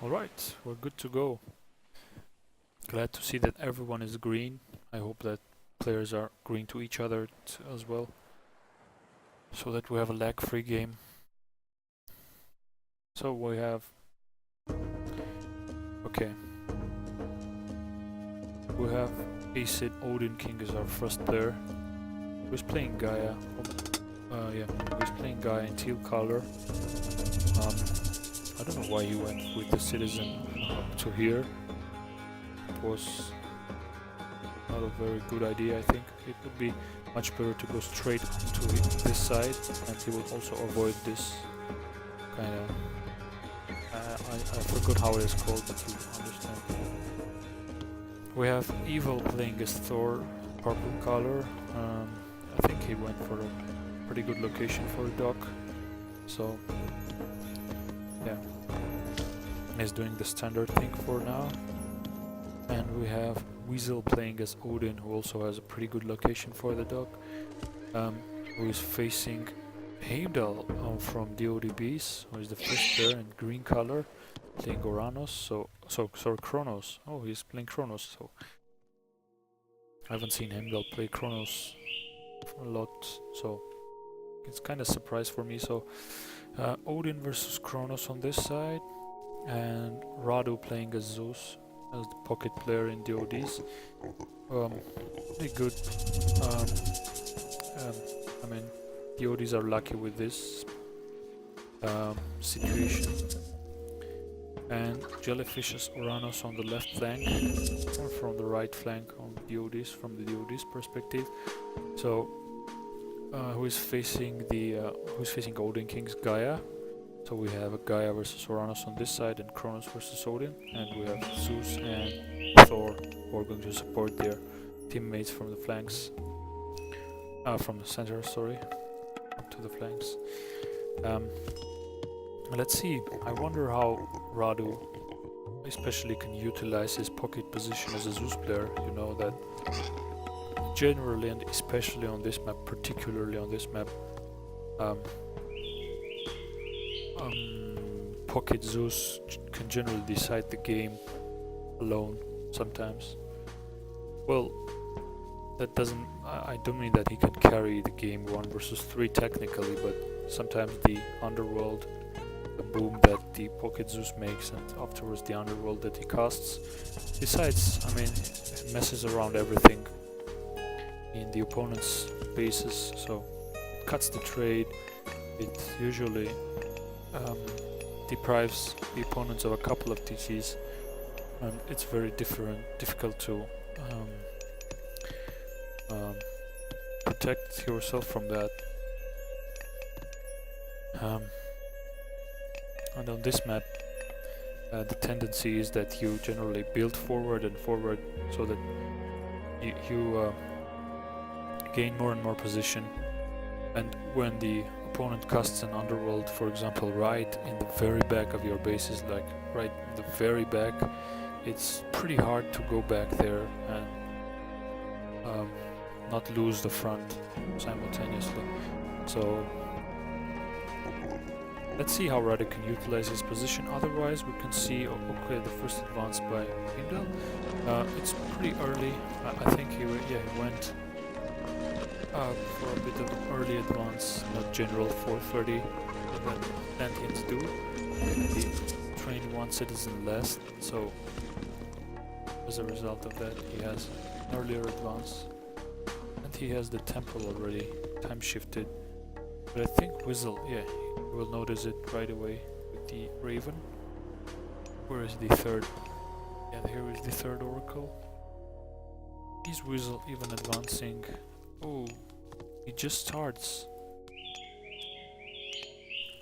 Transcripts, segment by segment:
Alright, we're good to go. Glad to see that everyone is green. I hope that players are green to each other as well, so that we have a lag-free game. So we have... Okay. We have AciD Odin King as our first player. Who's playing Gaia? Who's playing Gaia in teal color. I don't know why he went with the citizen to here. It was not a very good idea. I think it would be much better to go straight to this side, and he will also avoid this kind of... I forgot how it is called, but you understand. We have Evil playing as Thor, purple color. I think he went for a pretty good location for a dock. So yeah, he's doing the standard thing for now. And we have Weasel playing as Odin, who also has a pretty good location for the dock. Who is facing Heimdall from DoD, who is the first player in green color, playing Oranos. Sorry, Kronos. Oh, he's playing Kronos. So I haven't seen Heimdall play Kronos a lot, so it's kind of a surprise for me. So Odin versus Kronos on this side, and Radu playing as Zeus as the pocket player in DoDs. Pretty good. I mean, DoDs are lucky with this situation. And Jellyfish's Oranos on the left flank, or from the right flank on DoDs, from the DoDs perspective. So who is facing Odin King's Gaia? So we have a Gaia versus Oranos on this side, and Kronos versus Odin, and we have Zeus and Thor who are going to support their teammates from the flanks, from the center, sorry, up to the flanks. Let's see. I wonder how Radu especially can utilize his pocket position as a Zeus player. You know that generally, and especially on this map, particularly on this map, pocket Zeus can generally decide the game alone sometimes. Well, that doesn't... I don't mean that he can carry the game 1 versus 3 technically, but sometimes the underworld, the boom that the pocket Zeus makes, and afterwards the underworld that he casts, besides, I mean, it messes around everything in the opponent's bases, so it cuts the trade, it usually deprives the opponents of a couple of TCs, and it's very difficult to protect yourself from that. And on this map, the tendency is that you generally build forward and forward, so that you gain more and more position, and when the opponent casts an underworld, for example, right in the very back of your bases, like right in the very back, it's pretty hard to go back there and not lose the front simultaneously. So let's see how Radu can utilize his position. Otherwise, we can see, okay, the first advance by Heimdall. It's pretty early. I think he went for a bit of an early advance, not general 430 that Atlanteans do. They train one citizen less, so as a result of that he has an earlier advance, and he has the temple already time shifted. But I think Weasel, yeah, you will notice it right away with the Raven. Where is the third? Yeah, here is the third Oracle. Is Weasel even advancing? Oh, he just starts.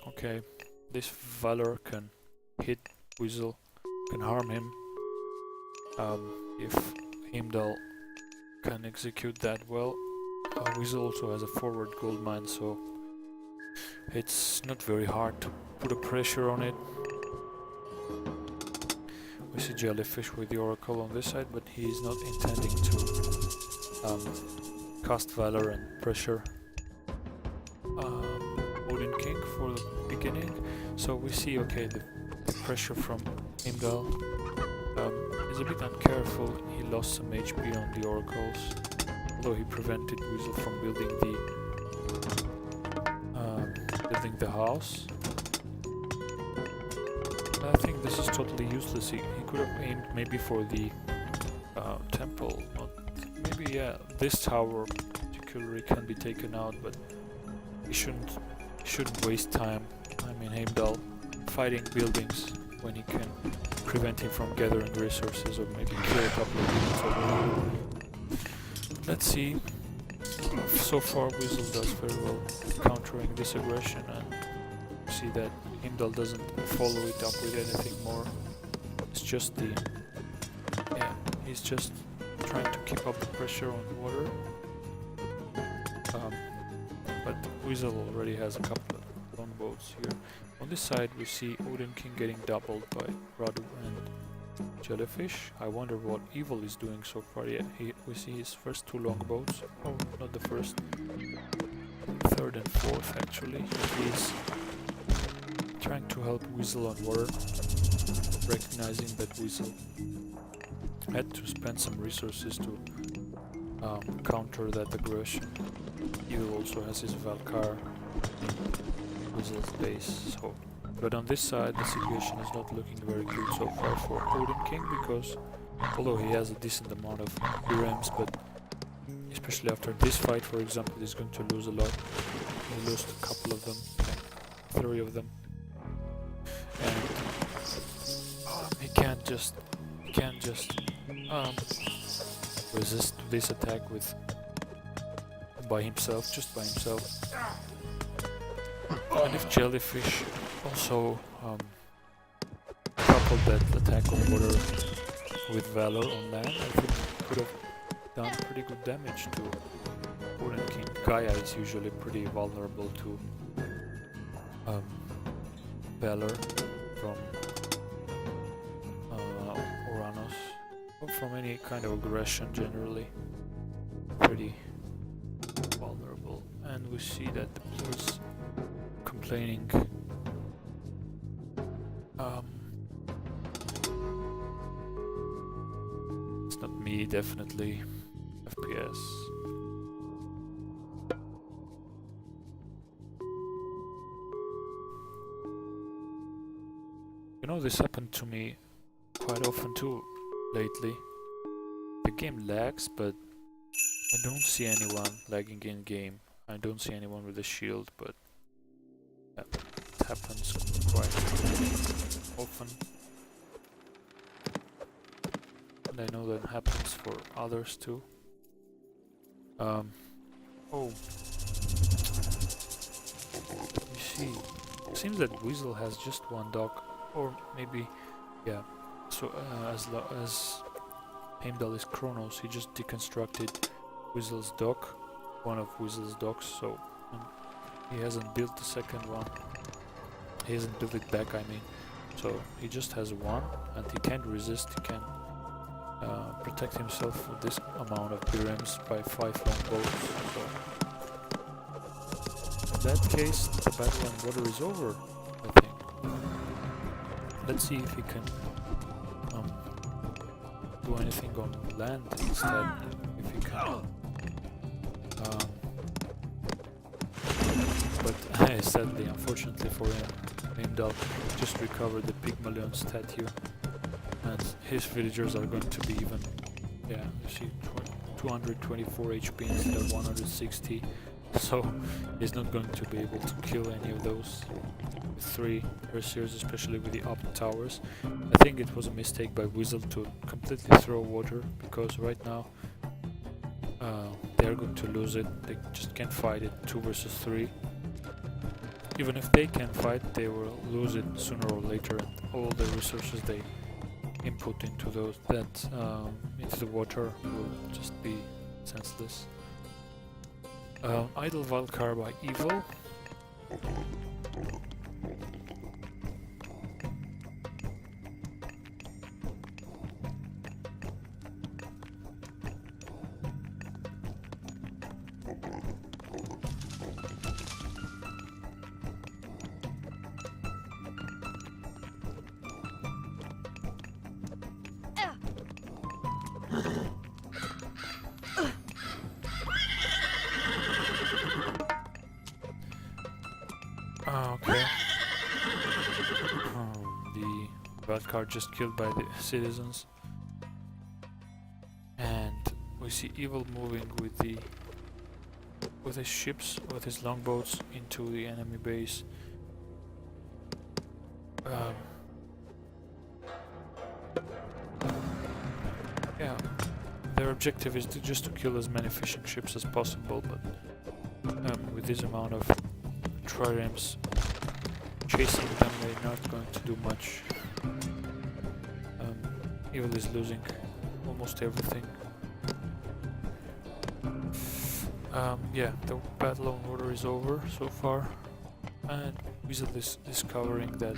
Okay, this Valor can hit Weasel, can harm him. If Heimdall can execute that well. Weasel also has a forward gold mine, so it's not very hard to put a pressure on it. We see Jellyfish with the Oracle on this side, but he is not intending to cast Valor and pressure Odin King for the beginning. So we see, okay, the the pressure from Heimdall. He's a bit uncareful. He lost some HP on the oracles, although he prevented Weasel from building the house. I think this is totally useless. He could have aimed maybe for the temple. Maybe, yeah, this tower particularly can be taken out, but he shouldn't waste time. I mean, Heimdall fighting buildings when he can prevent him from gathering resources or maybe kill a couple of units over. Let's see. So far, Weasel does very well countering this aggression, and see that Heimdall doesn't follow it up with anything more. It's just he's just trying to keep up the pressure on water. But Weasel already has a couple of longboats here. On this side we see Odin King getting doubled by Radu and Jellyfish. I wonder what Evil is doing so far. Yeah, we see his first two longboats. Oh, not the first. Third and fourth actually. He's trying to help Weasel on water, recognizing that Weasel had to spend some resources to counter that aggression. Evil also has his Valkar in Weasel's base, so. But on this side the situation is not looking very good so far for Odin King, because although he has a decent amount of BRMs, but especially after this fight, for example, he's going to lose a lot. He lost a couple of them, 3 of them. And he can't just resist this attack by himself. And if Jellyfish also coupled that attack on water with Valor on land, I think he could have done pretty good damage to Odin King. Gaia is usually pretty vulnerable to Valor from Uranus, or from any kind of aggression generally. Pretty vulnerable. And we see that the players complaining. It's not me, definitely. FPS. You know, this happened to me quite often too lately. The game lags, but I don't see anyone lagging in game. I don't see anyone with a shield, but yeah, it happens quite often. And I know that happens for others too. Oh. Let me see. It seems that Weasel has just one dock, or maybe, yeah. So as Heimdall is Kronos, he just deconstructed Weasel's dock, one of Weasel's docks, so he hasn't built the second one. He hasn't built it back, I mean. So he just has one, and he can't resist. He can protect himself with this amount of BRMs by 5 longboats. So in that case, the battle on water is over, I think. Let's see if he can do anything on land instead. If he can. But sadly, unfortunately for him, Heimdall just recovered the Pygmalion statue, and his villagers are going to be even, yeah, you see 224 HP instead of 160, so he's not going to be able to kill any of those 3 Berserkers, especially with the up towers. I think it was a mistake by Weasel to completely throw water, because right now they're going to lose it. They just can't fight it 2 versus 3. Even if they can fight, they will lose it sooner or later, and all the resources they input into into the water will just be senseless. Idle Valkar by Evil. Okay. The bad card just killed by the citizens. And we see Evil moving with his ships, with his longboats into the enemy base. Yeah, their objective is just to kill as many fishing ships as possible, but with this amount of triremes chasing them, they're not going to do much. Evil is losing almost everything. Yeah, the battle on water is over so far, and Weasel is discovering that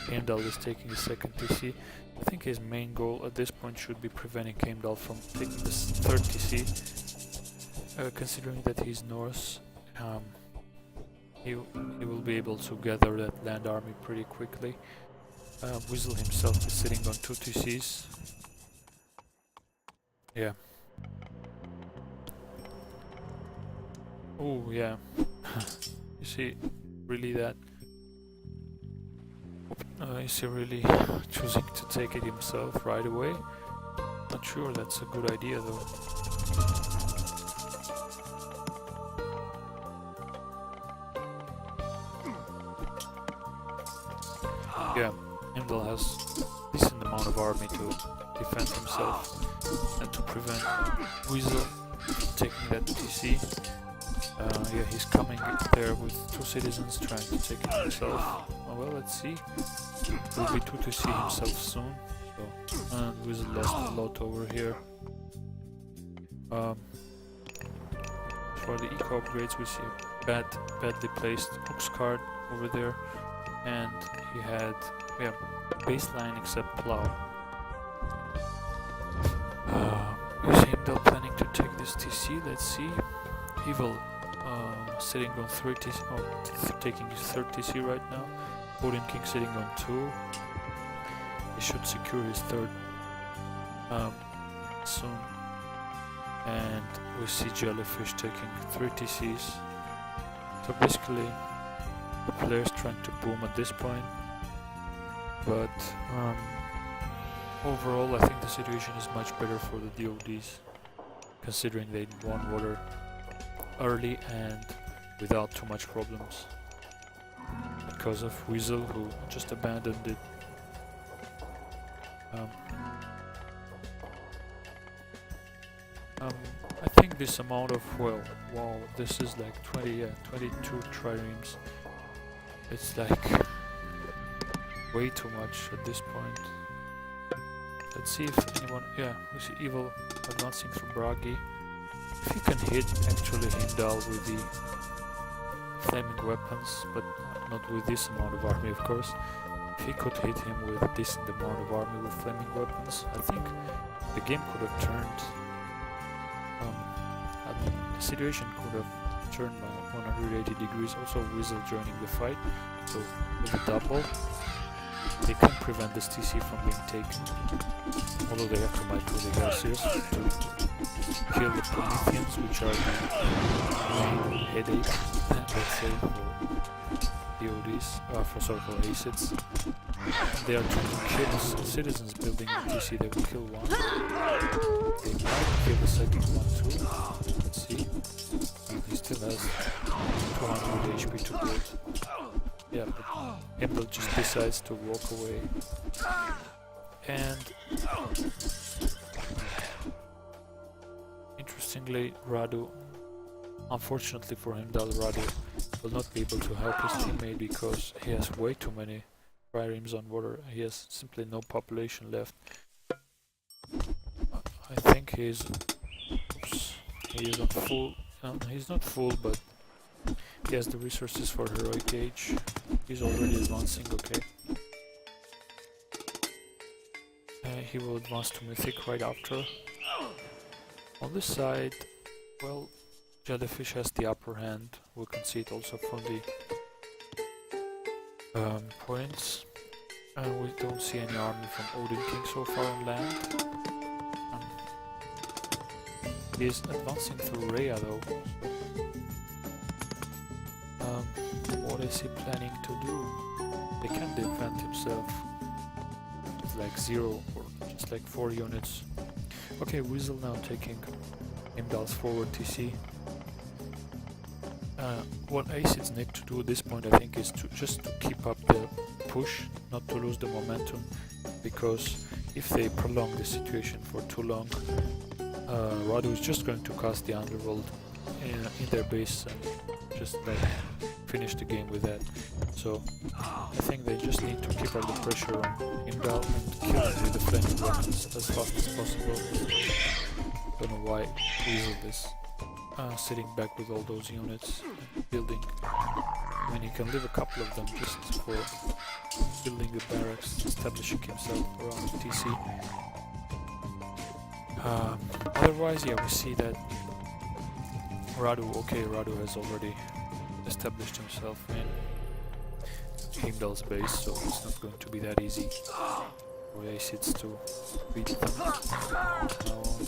Heimdall is taking the second TC. I think his main goal at this point should be preventing Heimdall from taking the third TC. Considering that he's Norse, he will be able to gather that land army pretty quickly. Weasel himself is sitting on 2 TCs. Yeah. Oh yeah. You see, really that. Is he really choosing to take it himself right away? Not sure that's a good idea though. Yeah, Heimdall has a decent amount of army to defend himself and to prevent Weasel from taking that TC. Yeah, he's coming there with 2 citizens trying to take it himself. Well, let's see. Will be 2 to see himself soon. So, and Weasel lost a lot over here. For the eco upgrades, we see a badly placed Ox card over there, and he had baseline except plow. Is Heimdall planning to take this TC? Let's see. Evil sitting on 3 TC, taking his 3rd TC right now. Odin King sitting on 2. He should secure his 3rd soon. And we see Jellyfish taking 3 TCs. So basically, the player's trying to boom at this point. But overall, I think the situation is much better for the DoDs, considering they won water early and without too much problems, because of Weasel, who just abandoned it. I think this amount of, well, wow, this is like 22 triremes. It's like way too much at this point. Let's see if anyone, yeah, we see Evil advancing through Bragi. If he can hit actually Heimdall with the flaming weapons, but not with this amount of army, of course. If he could hit him with a decent amount of army with flaming weapons, I think the game could have turned. The situation could have turned by 180 degrees. Also, Weasel joining the fight, so with a double, they can prevent this TC from being taken. Although they have to fight with the Garcias to kill the Prometheans, which are the main headache, let's say, for DoDs, for AciDs. They are trying to kill citizens building a TC. They will kill one. They might kill the second one too. Let's see. He still has 200 HP to build. Yeah, but Heimdall just decides to walk away. And interestingly, Radu, unfortunately for Heimdall, Radu will not be able to help his teammate because he has way too many triremes on water. He has simply no population left. I think he is not full. He's not full, but he has the resources for heroic age. He's already advancing, okay. He will advance to Mythic right after. On this side, well, Jellyfish has the upper hand. We can see it also from the points. We don't see any army from Odin King so far on land. He is advancing through Rhea though. What is he planning to do? They can defend himself with like 0 or just like 4 units. Okay, Weasel now taking Heimdall's forward TC. What AciDs need to do at this point, I think, is to just to keep up the push, not to lose the momentum, because if they prolong the situation for too long, Radu is just going to cast the Underworld in their base and just like finish the game with that. So I think they just need to keep up the pressure on Heimdall and kill him with the flaming weapons as fast as possible. Don't know why Weasel is sitting back with all those units and building. I mean, he can leave a couple of them just for building the barracks, establishing himself around the TC. Otherwise, yeah, we see that Radu has already established himself in Heimdall's base, so it's not going to be that easy for AciDs to beat them from now on.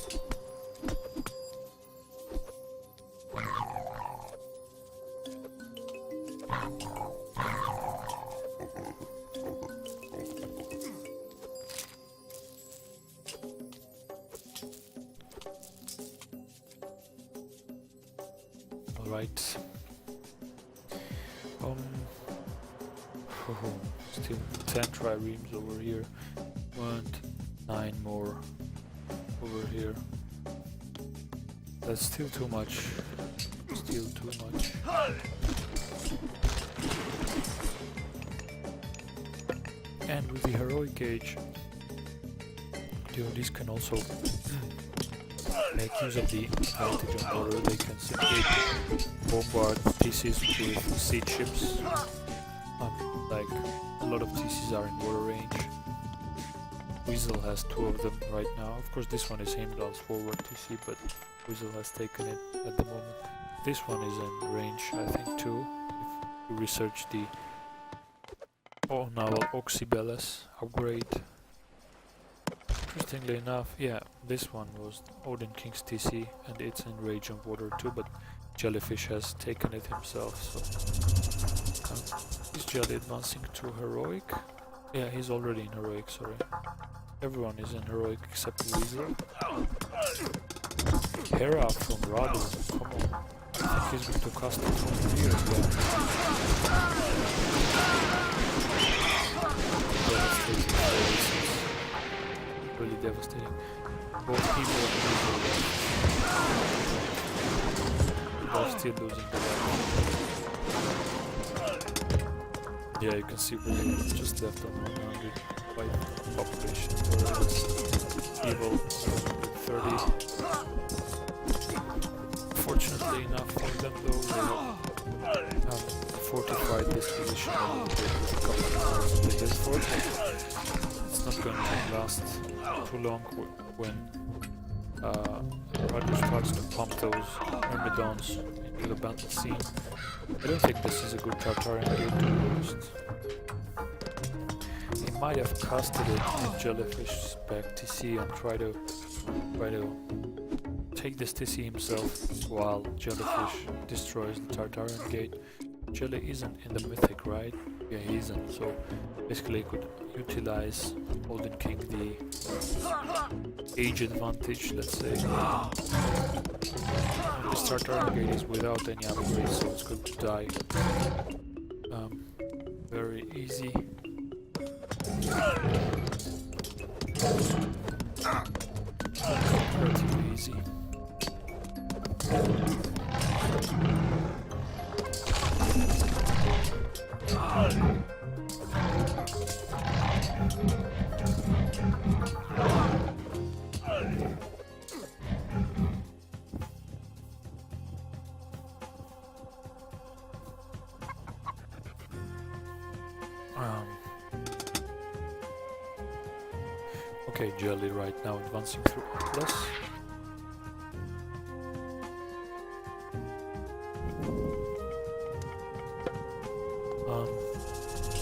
Alright. Still 10 triremes over here. 9 more over here. That's still too much. Still too much. And with the heroic age, DoDs can also make use of the advantage on border. They can simply bombard TCs with siege ships. Like a lot of TCs are in water range. Weasel has 2 of them right now. Of course, this one is Heimdall's forward TC, but Weasel has taken it at the moment. This one is in range, I think, too. If you research the naval Oxybellas upgrade. Interestingly enough, yeah, this one was Odin King's TC, and it's in range of water too, but Jellyfish has taken it himself, so... is Jelly advancing to heroic? Yeah, he's already in heroic, sorry. Everyone is in heroic except Weasel. Hera from Radu, come on. I think he's going to cast it from here, yeah. Really devastating. Both people and Weasel are still losing the life. Yeah, you can see we just left on 100 by population, whereas evil 130. Fortunately enough for them though, they have fortified this position with a couple of hours of the hill fort. It's not going to last too long when Radu starts to pump those Myrmidons into the battle scene. I don't think this is a good Tartarian gate, to be honest. He might have casted it in Jellyfish's back TC and try to take this TC himself while Jellyfish destroys the Tartarian gate. Jelly isn't in the mythic, right? Yeah, he isn't, so basically he could utilize Odin King the age advantage, let's say. The Tartarian gate is without any upgrades, so it's going to die very easy. Relatively easy. Okay, Jelly right now advancing through Atlas.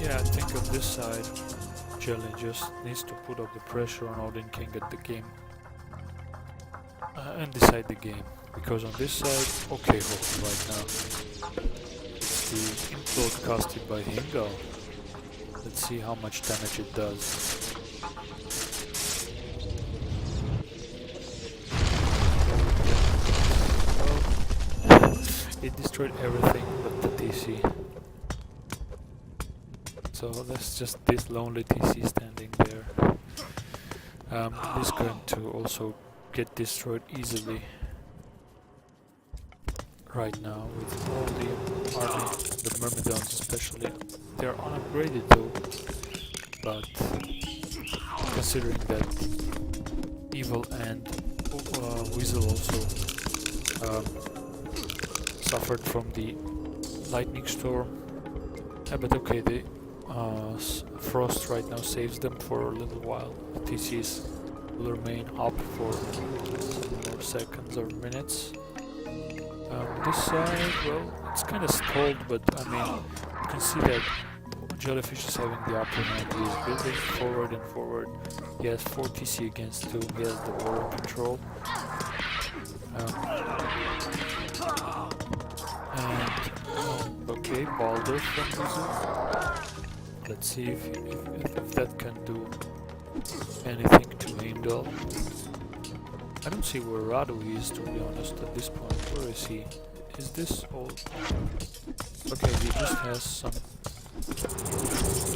Yeah, I think on this side, Jelly just needs to put up the pressure on Odin King at the game and decide the game. Because on this side, okay, right now, it's the broadcasted by Hingo. Let's see how much damage it does. It destroyed everything but the TC. So that's just this lonely TC standing there. This is going to also get destroyed easily right now with all the army, the Myrmidons especially. They are unupgraded though, but considering that Evil and Weasel also suffered from the lightning storm. But okay, the Frost right now saves them for a little while. TCs will remain up for some more seconds or minutes. This side, well, it's kind of stalled, but I mean, you can see that Jellyfish is having the upper hand. He is building forward and forward. He has 4 TC against 2. He has the water control. Okay, Balder from Weasel. Let's see if that can do anything to Heimdall. I don't see where Radu is, to be honest, at this point. Where is he? Is this all? Okay, he just has some...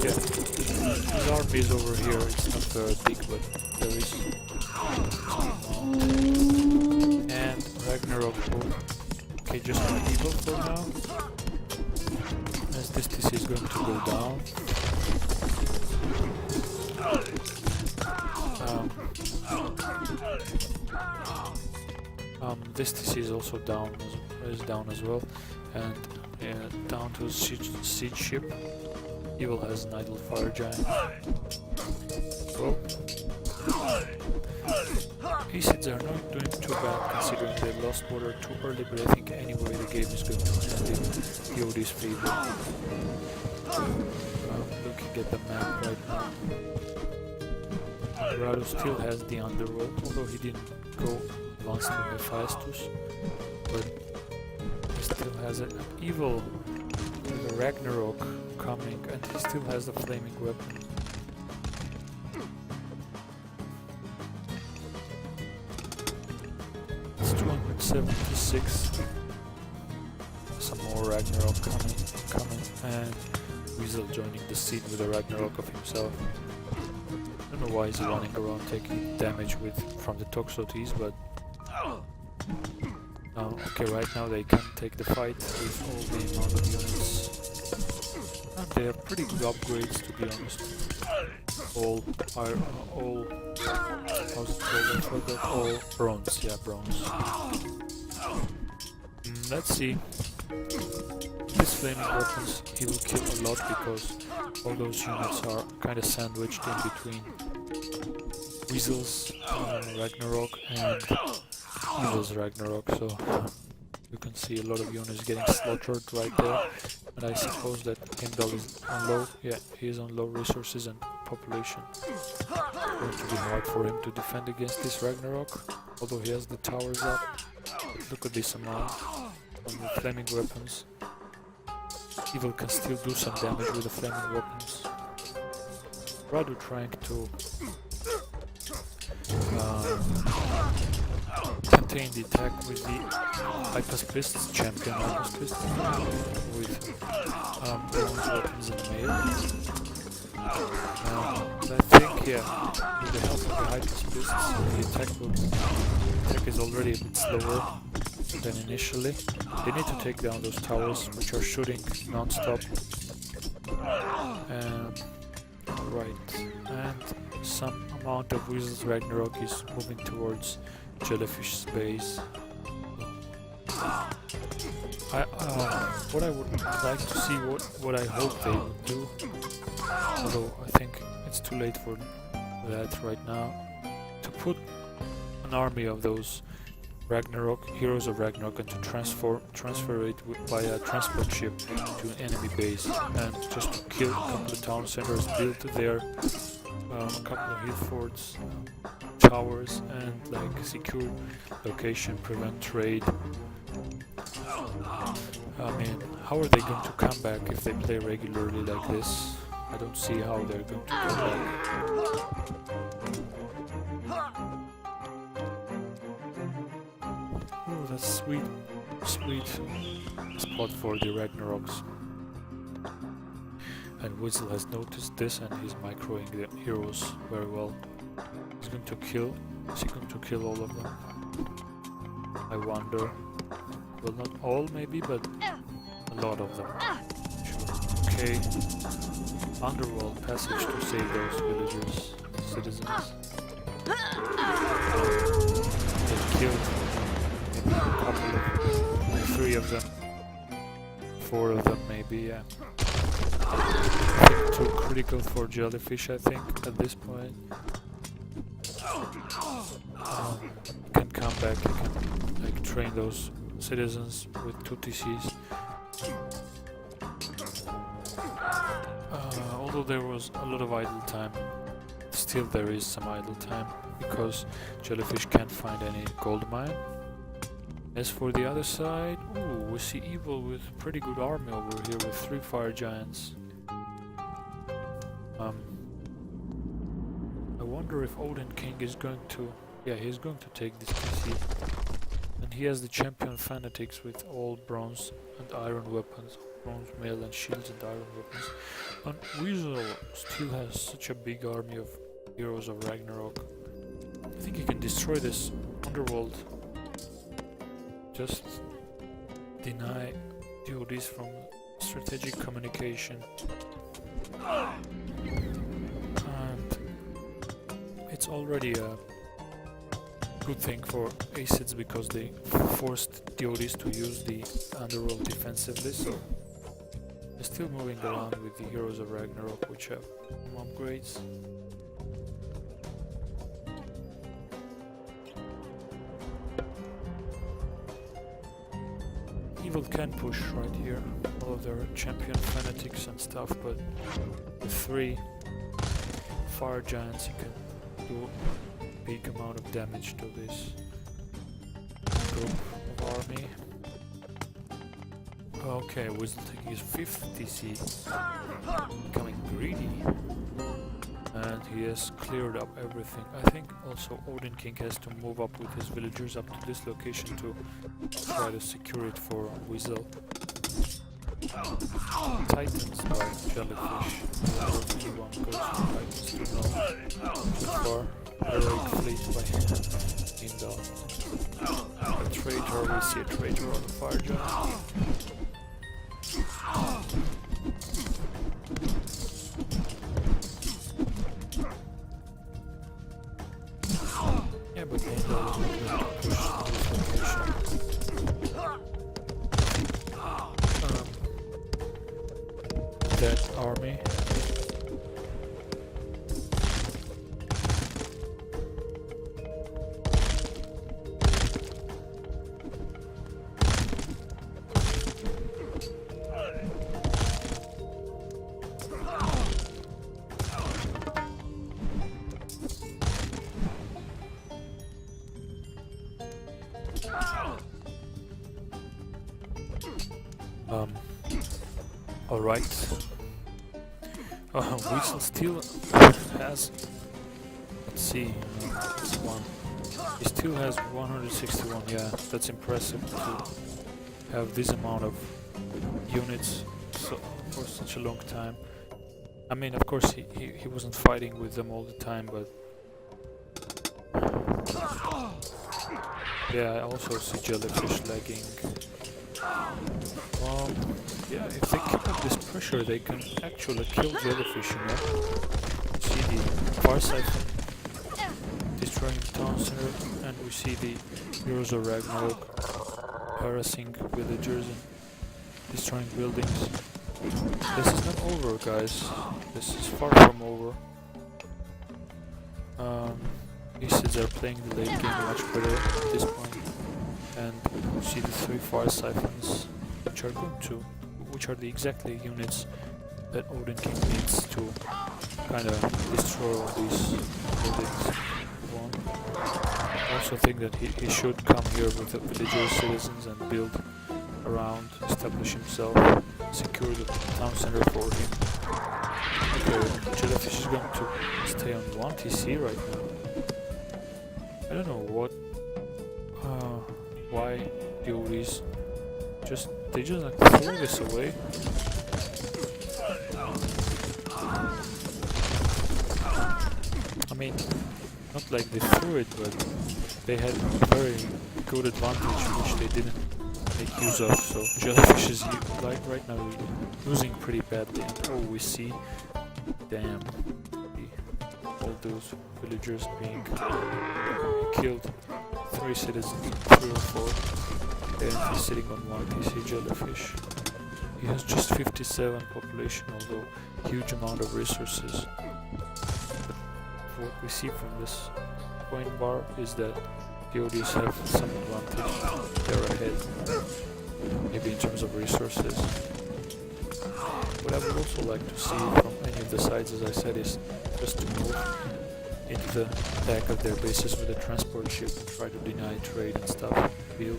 Yeah, his army is over here. It's not very big, but there is... And Ragnarok will... Okay, just not evil for now. As this TC is going to go down. This TC is also down as well, and down to siege ship. Evil has an idle fire giant. Well, AciDs are not doing too bad considering they lost water too early, but I think anyway the game is going to end in DoD's favor. Looking at the map right now. Radu still has the underworld, although he didn't go advanced to Hephaestus, but he still has an evil with a Ragnarok coming, and he still has the flaming weapon. It's 276. Some more Ragnarok coming, and Weasel joining the scene with a Ragnarok of himself. I don't know why he's running around taking damage from the Toxotes, but okay, right now they can take the fight with all the amount of units. And they are pretty good upgrades, to be honest. All how's it called? I forgot. All bronze, yeah, bronze. Let's see. These flaming weapons, he will kill a lot because all those units are kind of sandwiched in between Weasel's Ragnarok and Evil's Ragnarok, so you can see a lot of units getting slaughtered right there. And I suppose that Heimdall is on low, yeah, he is on low resources and population. It's going to be hard for him to defend against this Ragnarok, although he has the towers up. But look at this amount on the flaming weapons. Evil can still do some damage with the flaming weapons. Radu trying to contain the attack with the Hypaspists, champion Hypaspists, with bronze weapons and mail. I think, yeah, with the help of the Hypaspists, the attack is already a bit slower than initially. They need to take down those towers, which are shooting non-stop. Right, and some amount of Weasel's Ragnarok is moving towards Jellyfish's base. What I would like to see, what I hope they would do, although I think it's too late for that right now, to put an army of those heroes of Ragnarok, and to transfer it by a transport ship to an enemy base, and just to kill a couple of town centers, build there a couple of hill forts, towers, and like secure location, prevent trade. I mean, how are they going to come back if they play regularly like this? I don't see how they're going to come back. Oh, that's sweet spot for the Ragnaroks. And Whistle has noticed this and he's microing the heroes very well. He's going to kill. Is he going to kill all of them? I wonder. Well, not all maybe, but a lot of them. Sure. Okay. Underworld passage to save those villagers, citizens. They killed maybe a couple of, maybe 3 of them. 4 of them maybe, yeah. I think too critical for Jellyfish, I think, at this point. You can come back, you can like train those citizens with 2 TCs. Although there was a lot of idle time, still there is some idle time, because Jellyfish can't find any gold mine. As for the other side, ooh, we see Evil with pretty good army over here with 3 fire giants. I wonder if Odin King is going to... yeah, he's going to take this PC. And he has the champion fanatics with all bronze and iron weapons. Bronze mail and shields and iron weapons. And Weasel still has such a big army of heroes of Ragnarok. I think he can destroy this underworld. Just deny DoDs from strategic communication. And it's already a good thing for AciDs because they forced DoDs to use the underworld defensively, so they're still moving around with the heroes of Ragnarok, which have some upgrades. Evil can push right here, all of their champion fanatics and stuff, but with 3 fire giants you can do a big amount of damage to this group of army. Okay, Whistle taking his 5th DC, becoming greedy, and he has cleared up everything. I think also Odin King has to move up with his villagers up to this location to try to secure it for Whistle. Titans by Jellyfish. Anyone goes to Titans to know. So far, heroic fleet by Indal. A traitor, we see a traitor on the fire giant. Yeah, but Indal is not going to push this location. That army. Alright. Weasel still has... let's see, this one. He still has 161, yeah, that's impressive to have this amount of units for such a long time. I mean, of course he wasn't fighting with them all the time, but... yeah, I also see Jellyfish lagging. Yeah, if they keep up this pressure, they can actually kill Jellyfish, you know? See the far siphon destroying the town center, and we see the heroes of Ragnarok harassing villagers and destroying buildings. This is not over, guys. This is far from over. AciDs are playing the late game much better at this point, and we see the 3 fire siphons, which are the exactly units that Odin King needs to kind of destroy all these buildings. I also think that he should come here with the villager citizens and build around, establish himself, secure the town center for him. Okay, Jellyfish is going to stay on 1 TC right now. I don't know why DoDs they just like throw this away. I mean, not like they threw it, but they had a very good advantage which they didn't make use of. So Jellyfish is like right now losing pretty badly. And oh, we see, damn, all those villagers being killed. 3 citizens, 3 or 4, and he's sitting on 1 TC Jellyfish. He has just 57 population, although huge amount of resources. But what we see from this point bar is that DoDs have some advantage. They're ahead, maybe in terms of resources. What I would also like to see from any of the sides, as I said, is just to move into the back of their bases with a transport ship, try to deny trade and stuff, build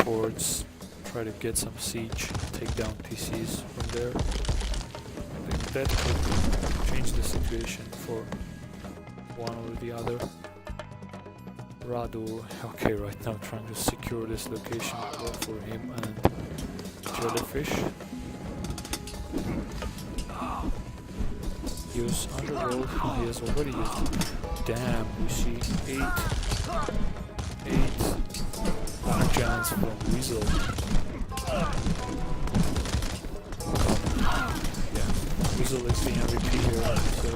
forts, try to get some siege, take down TCs from there. I think that could change the situation for one or the other. Radu, okay, right now trying to secure this location for him and Jellyfish. Use underworld, he has already used. Damn, we see 8 giants from Weasel. Yeah, Weasel is the MVP here, so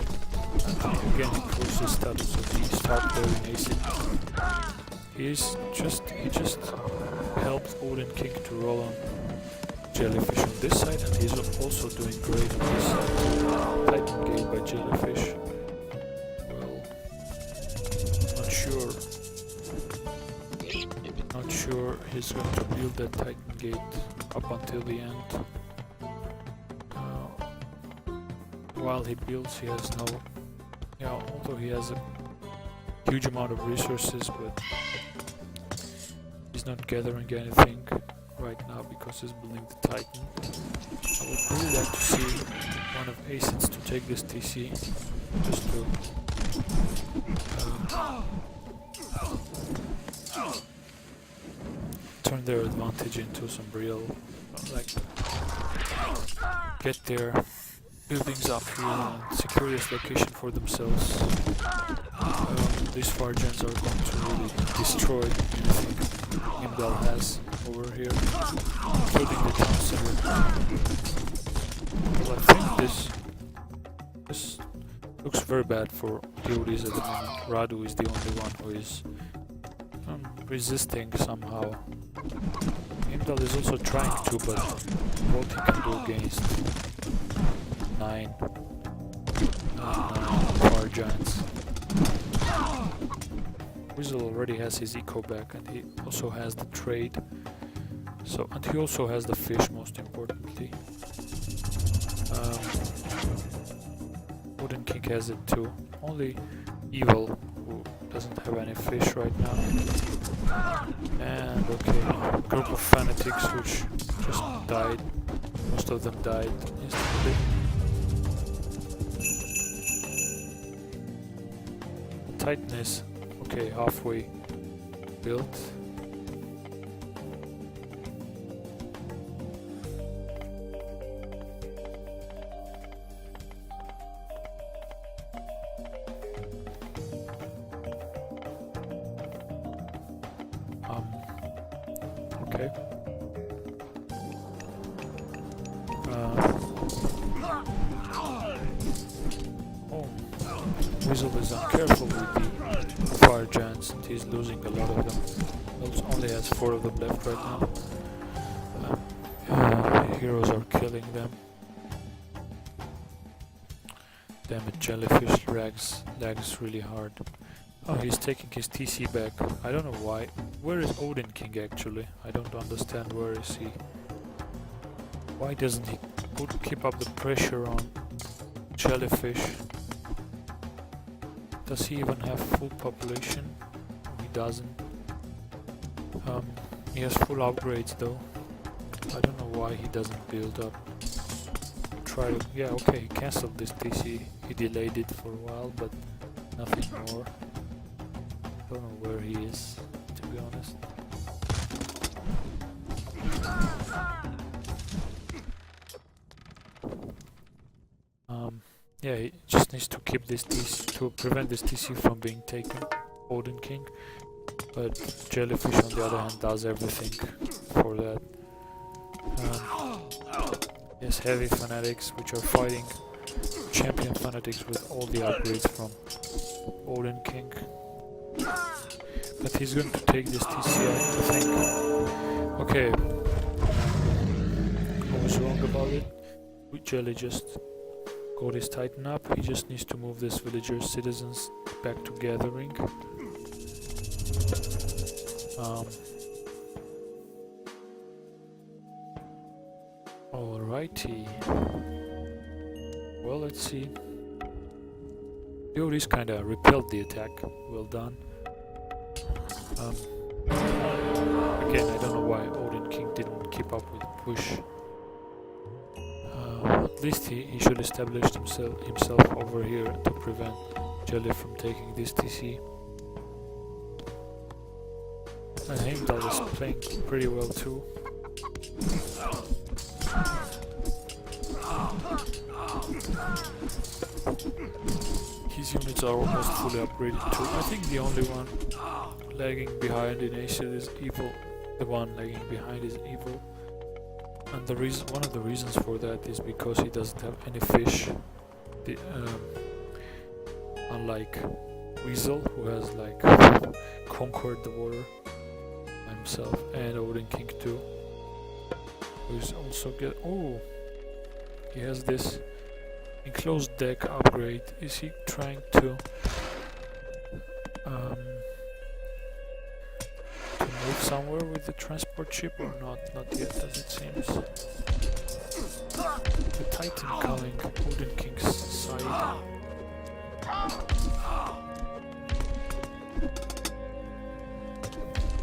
again he proves his status of the star player in AciD. He just helped Odin King to roll on Jellyfish on this side, and he's also doing great on this side. Titan Gate by Jellyfish. Well, not sure he's going to build that Titan Gate up until the end. While he builds, he has no... Yeah, although he has a huge amount of resources, but he's not gathering anything right now because he's building the Titan. I would really like to see one of AciDs to take this TC, just to turn their advantage into some real, like, get their buildings up here and secure this location for themselves. These far gens are going to really destroy anything Imdal has over here, including the town center. Well, I think this looks very bad for DoDs at the moment. Radu is the only one who is resisting somehow. Imdal is also trying to, but what he can do against 9 far giants. Weasel already has his eco back, and he also has the trade. So, and he also has the fish, most importantly. Odin King has it too. Only Evil, who doesn't have any fish right now. And okay, group of fanatics which just died. Most of them died instantly. Titan is okay, halfway built. Okay. Weasel is uncareful with the fire giants, and he's losing a lot of them. He only has 4 of them left right now. Heroes are killing them. Damn it, Jellyfish lags really hard. Oh, he's taking his TC back. I don't know why. Where is Odin King actually? I don't understand. Where is he? Why doesn't he keep up the pressure on Jellyfish? Does he even have full population? He doesn't. He has full upgrades though. I don't know why he doesn't build up. Try to... yeah, okay, he cancelled this TC. He delayed it for a while, but nothing more. Don't know where he is, to be honest. Yeah, he just needs to keep this TC, to prevent this TC from being taken, Odin King. But Jellyfish on the other hand does everything for that. Yes, heavy fanatics which are fighting champion fanatics with all the upgrades from Odin King. But he's going to take this TC, I think. Okay. I was wrong about it. Jelly just got his Titan up. He just needs to move this villager citizens back to gathering. Alrighty. Well, let's see. DoD's kinda repelled the attack. Well done. Again, I don't know why Odin King didn't keep up with the push. At least he should establish himself over here to prevent Jelly from taking this TC. And Heimdall is playing pretty well too. His units are almost fully upgraded too. I think the only one lagging behind in AciD is Evil. The one lagging behind is Evil. And the reason, one of the reasons for that is because he doesn't have any fish. Unlike Weasel, who has like conquered the water by himself, and Odin King too, who's also get. Oh, he has this enclosed deck upgrade. Is he trying to move somewhere with the transport ship or not? Not yet, as it seems. The Titan calling Odin King's side.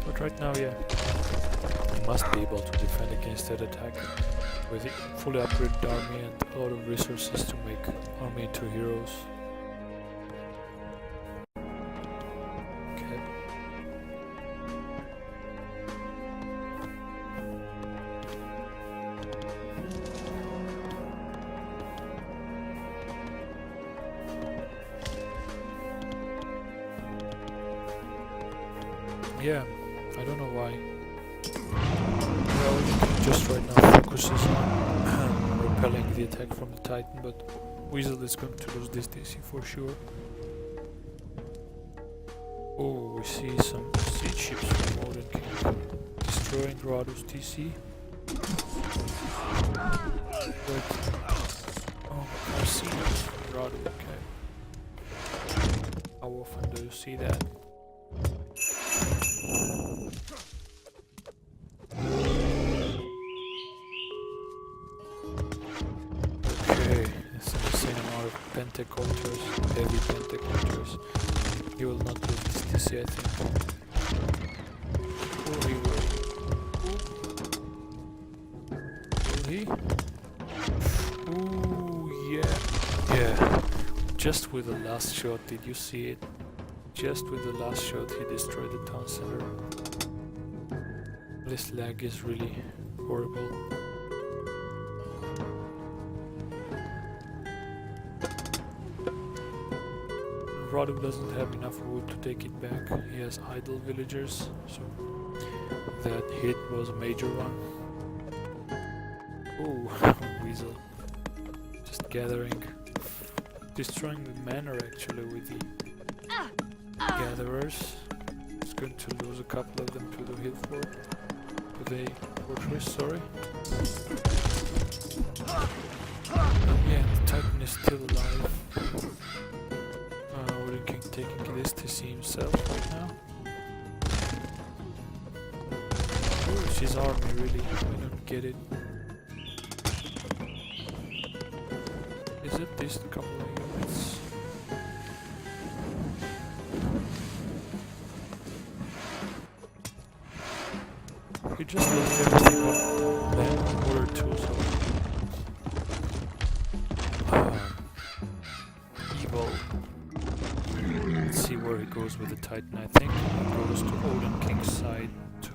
But right now, yeah, he must be able to defend against that attack with a fully upgraded army and a lot of resources to make army into heroes. Okay. Yeah, I don't know why. Well, just right now focuses on repelling the attack from the Titan, but Weasel is going to lose this DC for sure. Oh, we see some siege ships from Odin King destroying Radu's TC. But, oh, I see Radu, okay. How often do you see that? Pentacultures, heavy pentacultures. He will not lose this TC, I think. Oh, he will. Will he? Ooh, yeah. Yeah. Just with the last shot, did you see it? Just with the last shot, he destroyed the town center. This lag is really horrible. Radu doesn't have enough wood to take it back. He has idle villagers, so that hit was a major one. Oh, Weasel. Just gathering. Destroying the manor actually with the gatherers. It's going to lose a couple of them to the hill fort. To the fortress, sorry. Yeah, the Titan is still alive. Odin King taking this to see himself right now. Oh, it's his army really. I don't get it. Is it this couple of units? just lost everything on land, water too, so... Evil. Let's see where he goes with the Titan. I think he goes to Odin King's side to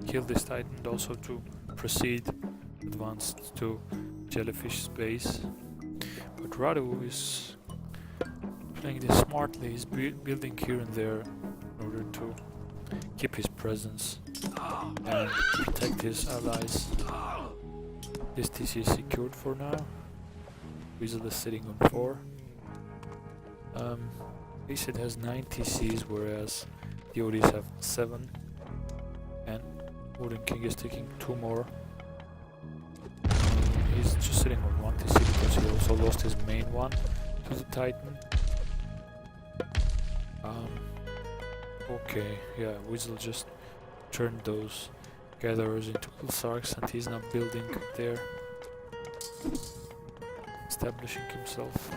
kill this Titan and also to proceed advanced to Jellyfish base. But Radu is playing this smartly. He's building here and there in order to keep his presence and protect his allies. This TC is secured for now. Weasel is sitting on 4. AciD has 9 TCs, whereas the DoDs have 7. And Odin King is taking 2 more. He's just sitting on 1 TC because he also lost his main one to the Titan. Okay, yeah, Weasel just turned those gatherers into Pulsarks and he's now building there, establishing himself.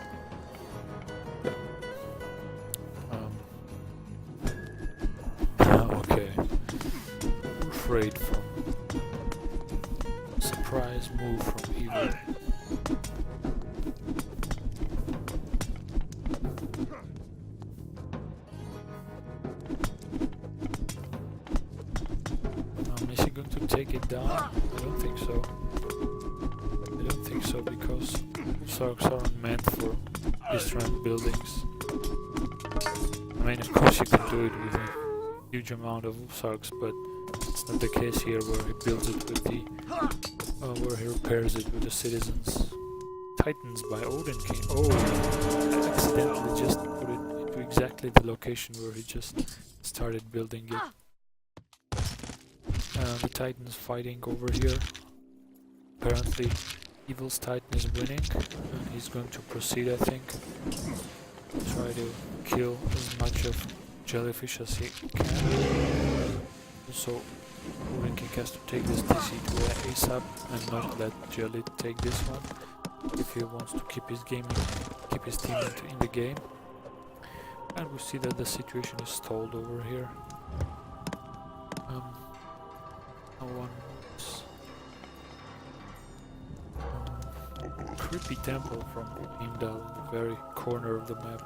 Okay, afraid from surprise move from Evil. Is he going to take it down? I don't think so. I don't think so because Pulsarks aren't meant for destroying buildings. I mean, of course you can do it with a huge amount of Pulsarks, but it's not the case here where he builds it with the... where he repairs it with the citizens. Titans by Odin King. Oh, I accidentally just put it into exactly the location where he just started building it. The Titan's fighting over here. Apparently, Evil's Titan is winning, and he's going to proceed, I think. Try to kill as much of Jellyfish as he can. Also, Odin King has to take this TC to ASAP and not let Jelly take this one if he wants to keep his team in the game. And we see that the situation is stalled over here. No one's creepy temple from Heimdall, the very corner of the map.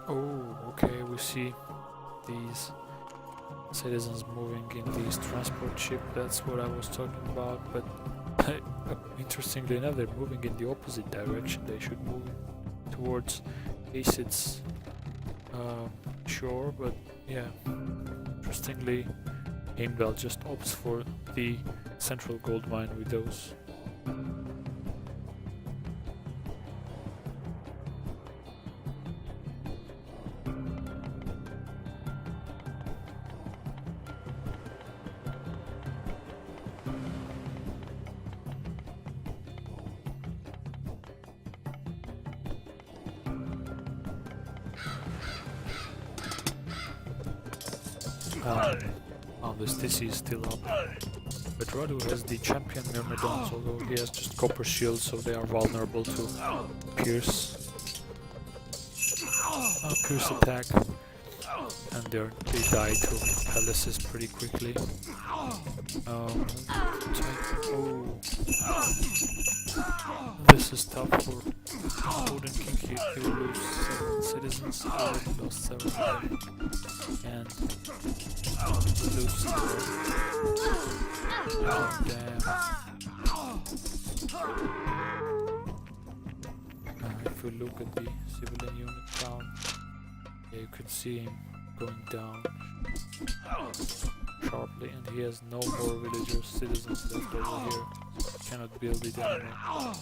Oh, okay, we see these citizens moving in this transport ship. That's what I was talking about, but interestingly enough, they're moving in the opposite direction. They should move towards AciD's shore, but yeah, interestingly, Heimdall just opts for the central gold mine with those. This TC is still up, but Radu has the champion Myrmidons, although he has just copper shields, so they are vulnerable to Pierce attack, and they die to Palaces pretty quickly. This is tough for Odin King. He will lose 7 citizens, already lost 7 of them, and will lose 7. Oh, damn. If we look at the civilian unit count, yeah, you can see him going down sharply, and he has no more villagers, citizens left over here. Cannot build it anymore.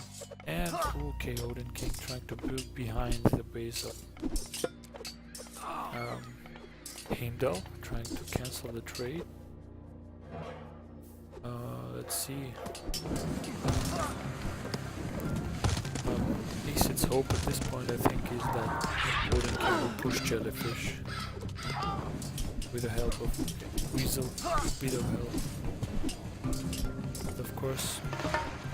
And okay, Odin King trying to build behind the base of Heimdall, trying to cancel the trade. Let's see. AciD's hope at this point, I think, is that Odin King will push Jellyfish with the help of Weasel, bit of help. And of course,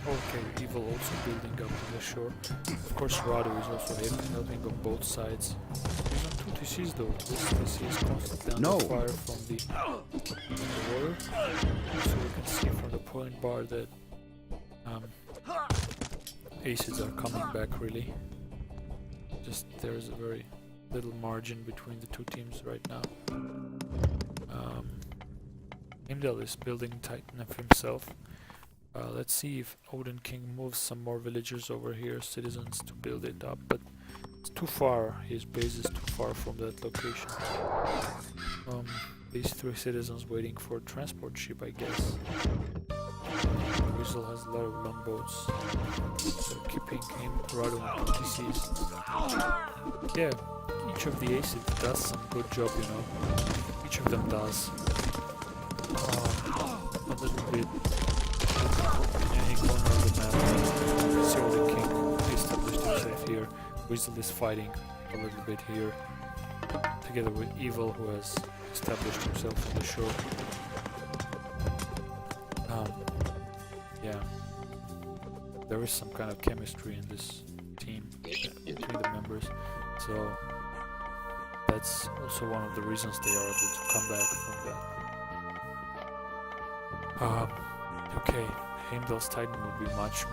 okay, Evil also building up to the shore. Of course, Radu is also helping on both sides. He's on 2 TCs though. This TC is constantly under fire from the water. So we can see from the point bar that ACIDs are coming back really. Just there's a very little margin between the two teams right now. Heimdall is building Titan of himself. Let's see if Odin King moves some more villagers over here, citizens, to build it up, but it's too far. His base is too far from that location. These three citizens waiting for a transport ship, I guess. Weasel has a lot of longboats. They're keeping him rather on TCs. Yeah, each of the ACID does some good job, you know. Each of them does. A little bit in any corner of the map. See how the king established himself here. Weasel is fighting a little bit here, together with Evil, who has established himself on the shore. Yeah, there is some kind of chemistry in this team between the members, so that's also one of the reasons they are able to come back from that. Okay, Heimdall's Titan will be much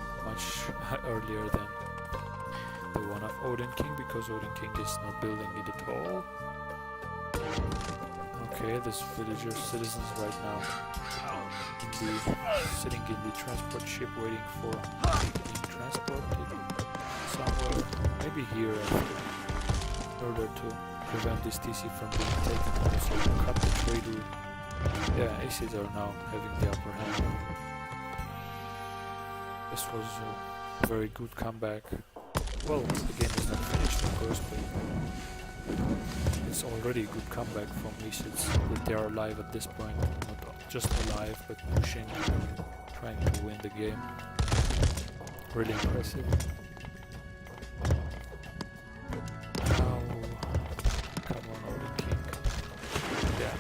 earlier than the one of Odin King, because Odin King is not building it at all. Okay, this villager citizens right now sitting in the transport ship waiting for being transported somewhere, maybe here in order to prevent this TC from being taken, also cut the trade route. Yeah, ACIDs are now having the upper hand. This was a very good comeback. Well, the game is not finished, of course, but it's already a good comeback from ACIDs that they are alive at this point. Not just alive, but pushing, trying to win the game. Really impressive. Now, come on, Odin King. Yeah,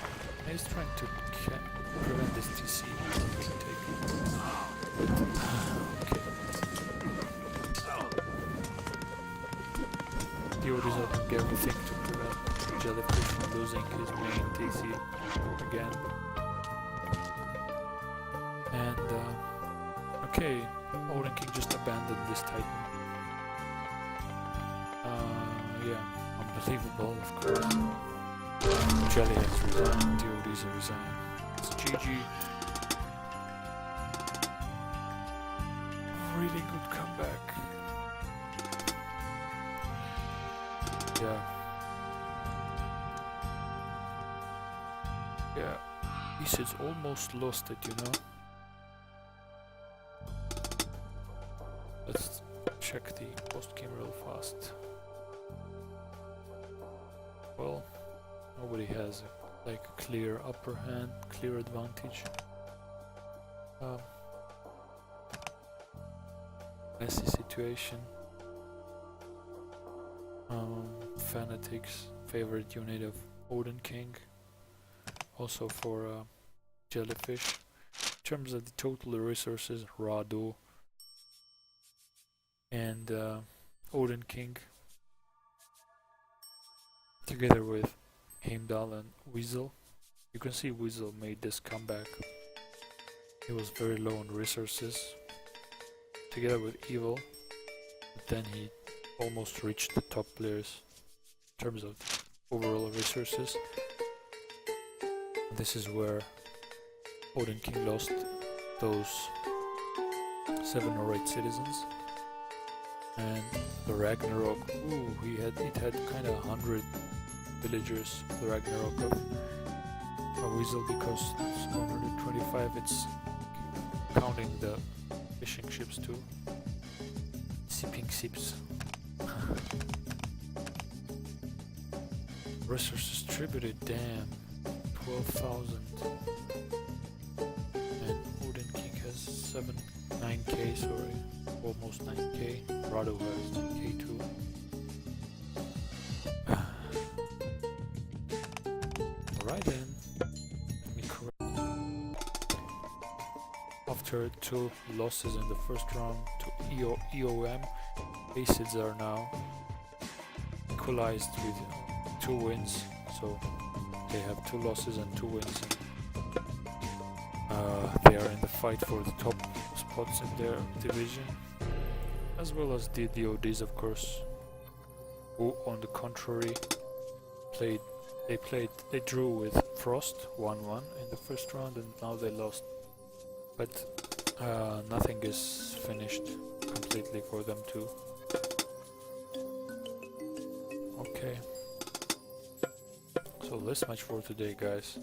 he's trying to prevent this TC from being taken. Okay. DoD is doing everything to prevent Jellyfish from losing his main TC again. And okay, Odin King just abandoned this Titan. Yeah, unbelievable, of course. Jelly has resigned, DoD's resigned. It's GG. Really good comeback. Yeah. Yeah. ACID's almost lost it, you know. Let's check the post-game real fast. Well, nobody has a clear upper hand, clear advantage. Messy situation. Fanatics favorite unit of Odin King. Also for Jellyfish. In terms of the total resources, Rado and Odin King, together with Heimdall and Weasel. You can see Weasel made this comeback. He was very low on resources, together with Evil, but then he almost reached the top players in terms of overall resources. This is where Odin King lost those 7 or 8 citizens. And the Ragnarok, it had kind of 100 villagers, the Ragnarok of a Weasel, because it's 125, it's counting the fishing ships too. Sipping ships. Resources distributed, damn, 12,000. And Odin King has 9k, sorry, almost 9k. Rado has 9k too. Alright then, let me correct. After 2 losses in the first round to EOM, ACIDs are now equalized with 2 wins, so they have 2 losses and 2 wins. They are in the fight for the top spots in their division, as well as the DoDs, of course, who on the contrary they drew with Frost 1-1 in the first round, and now they lost. But nothing is finished completely for them too. Okay, so this much for today, guys.